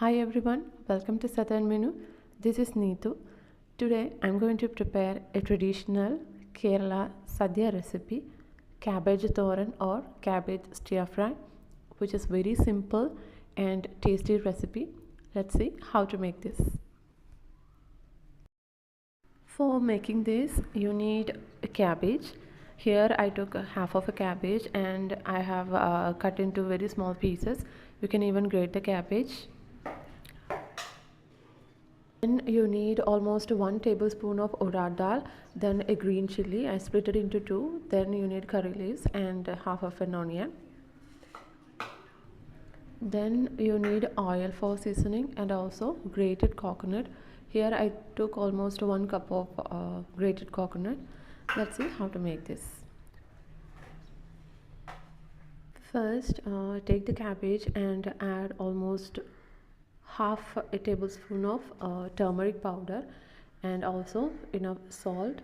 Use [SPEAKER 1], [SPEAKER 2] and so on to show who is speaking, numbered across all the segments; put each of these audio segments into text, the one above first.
[SPEAKER 1] Hi everyone, welcome to Southern Menu. This is Neetu. Today I'm going to prepare a traditional Kerala Sadhya recipe, Cabbage Thoran or Cabbage Stir Fry, which is very simple and tasty recipe. Let's see how to make this. For making this, you need a cabbage. Here I took half of a cabbage and I have cut into very small pieces. You can even grate the cabbage. Then you need almost 1 tablespoon of urad dal, then a green chili. I split it into two. Then you need curry leaves and half of an onion. Then you need oil for seasoning and also grated coconut. Here I took almost 1 cup of grated coconut. Let's see how to make this. First, take the cabbage and add almost half a tablespoon of turmeric powder and also enough salt.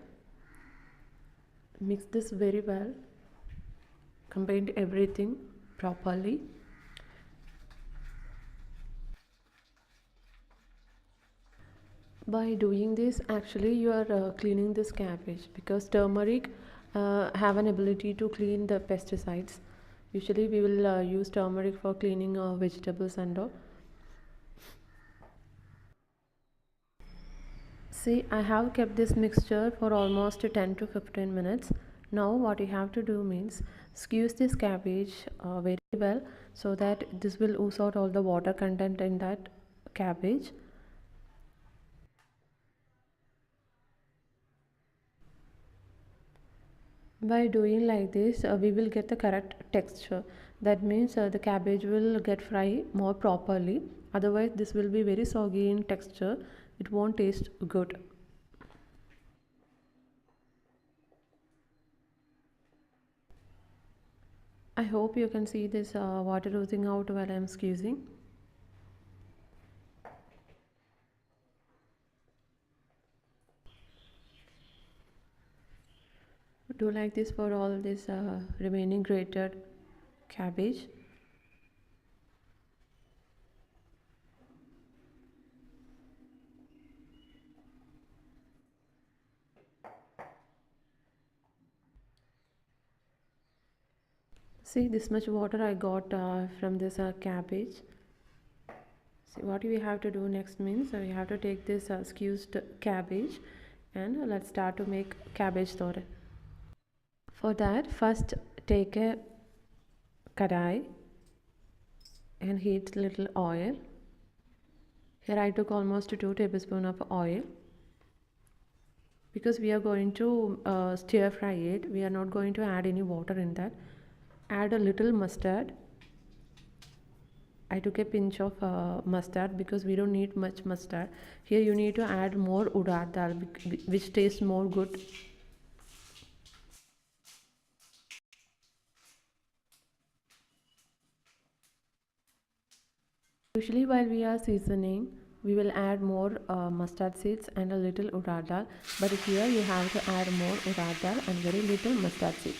[SPEAKER 1] Mix this very well. Combine everything properly. By doing this, actually you are cleaning this cabbage because turmeric have an ability to clean the pesticides. Usually we will use turmeric for cleaning vegetables and all. See, I have kept this mixture for almost 10 to 15 minutes. Now what you have to do means squeeze this cabbage very well so that this will ooze out all the water content in that cabbage. By doing like this, we will get the correct texture. That means the cabbage will get fried more properly. Otherwise this will be very soggy in texture. It won't taste good. I hope you can see this water oozing out while I am squeezing. Do like this for all this remaining grated cabbage. See, this much water I got from this cabbage. See, what we have to do next means we have to take this squeezed cabbage and let's start to make cabbage thoran. For that, first take a kadai and heat little oil. Here I took almost 2 tablespoons of oil. Because we are going to stir fry it, we are not going to add any water in that. Add a little mustard. I took a pinch of mustard because we don't need much mustard. Here you need to add more urad dal which tastes more good. Usually while we are seasoning, we will add more mustard seeds and a little urad dal, but here you have to add more urad dal and very little mustard seeds.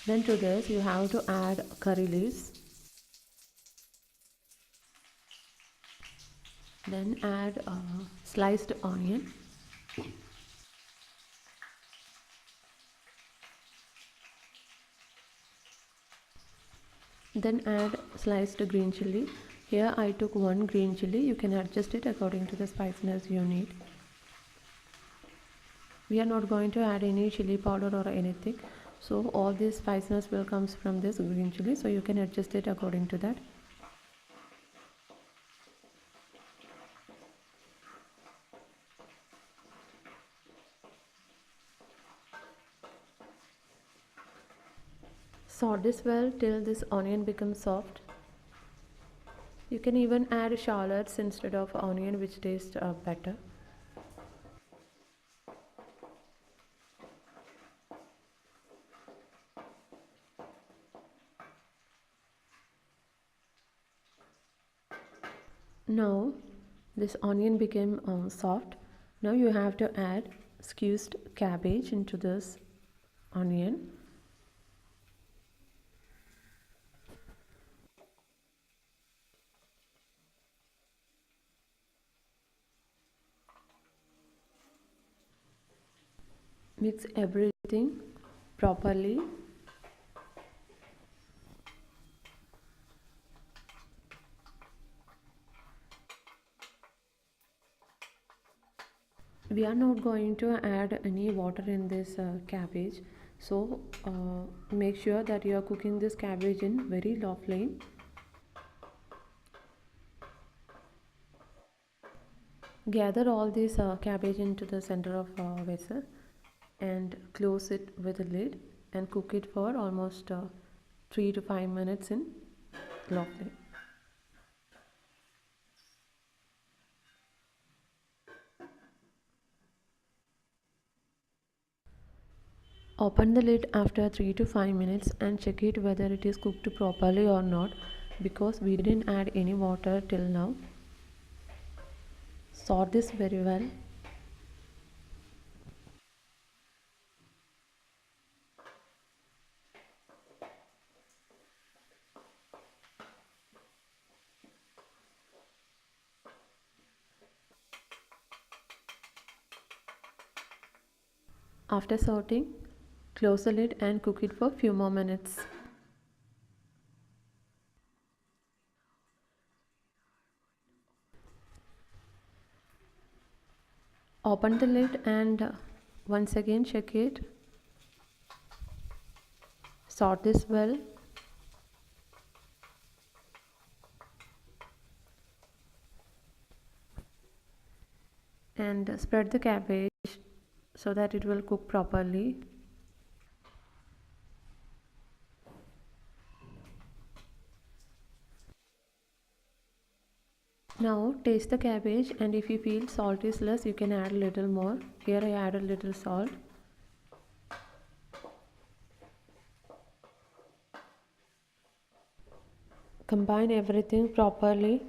[SPEAKER 1] Then to this you have to add curry leaves. Then add sliced onion. Then add sliced green chili. Here I took 1 green chili. You can adjust it according to the spiciness you need. We are not going to add any chili powder or anything. So all this spiciness will comes from this green chili. So you can adjust it according to that. Salt this well till this onion becomes soft. You can even add shallots instead of onion, which tastes better. Now this onion became soft. Now you have to add squeezed cabbage into this onion. Mix everything properly. We are not going to add any water in this cabbage, so make sure that you are cooking this cabbage in very low flame. Gather all this cabbage into the center of vessel and close it with a lid and cook it for almost 3 to 5 minutes in low flame. Open the lid after 3 to 5 minutes and check it whether it is cooked properly or not, because we didn't add any water till now. Sort this very well. After sorting, close the lid and cook it for few more minutes. Open the lid and once again check it. Sort this well. And spread the cabbage so that it will cook properly. Now taste the cabbage, and if you feel salt is less, you can add a little more. Here I add a little salt. Combine everything properly.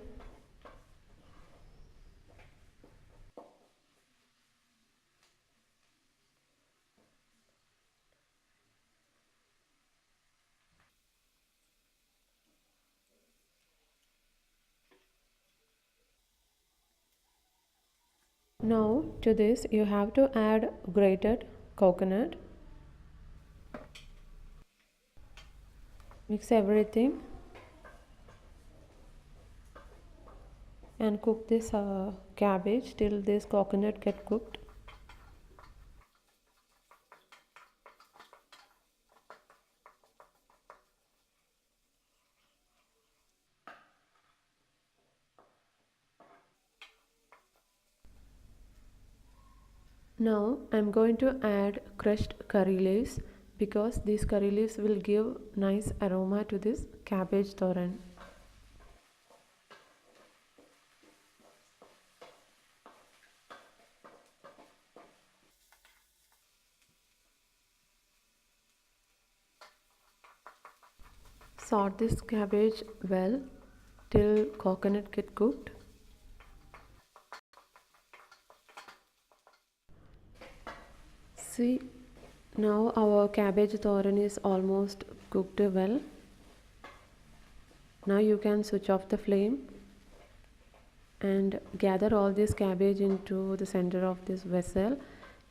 [SPEAKER 1] Now to this you have to add grated coconut. Mix everything and cook this cabbage till this coconut get cooked. Now I'm going to add crushed curry leaves, because these curry leaves will give nice aroma to this cabbage thoran. Sort this cabbage well till coconut get cooked. See, now our cabbage thoran is almost cooked well. Now you can switch off the flame and gather all this cabbage into the center of this vessel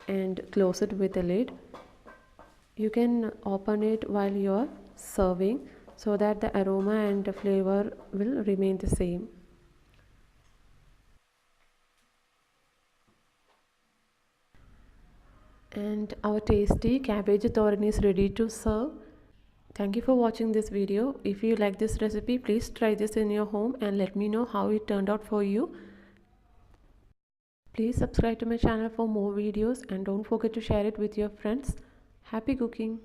[SPEAKER 1] and close it with a lid. You can open it while you are serving so that the aroma and the flavor will remain the same. And our tasty cabbage thoran is ready to serve. Thank you for watching this video. If you like this recipe, please try this in your home and let me know how it turned out for you. Please subscribe to my channel for more videos and don't forget to share it with your friends. Happy cooking!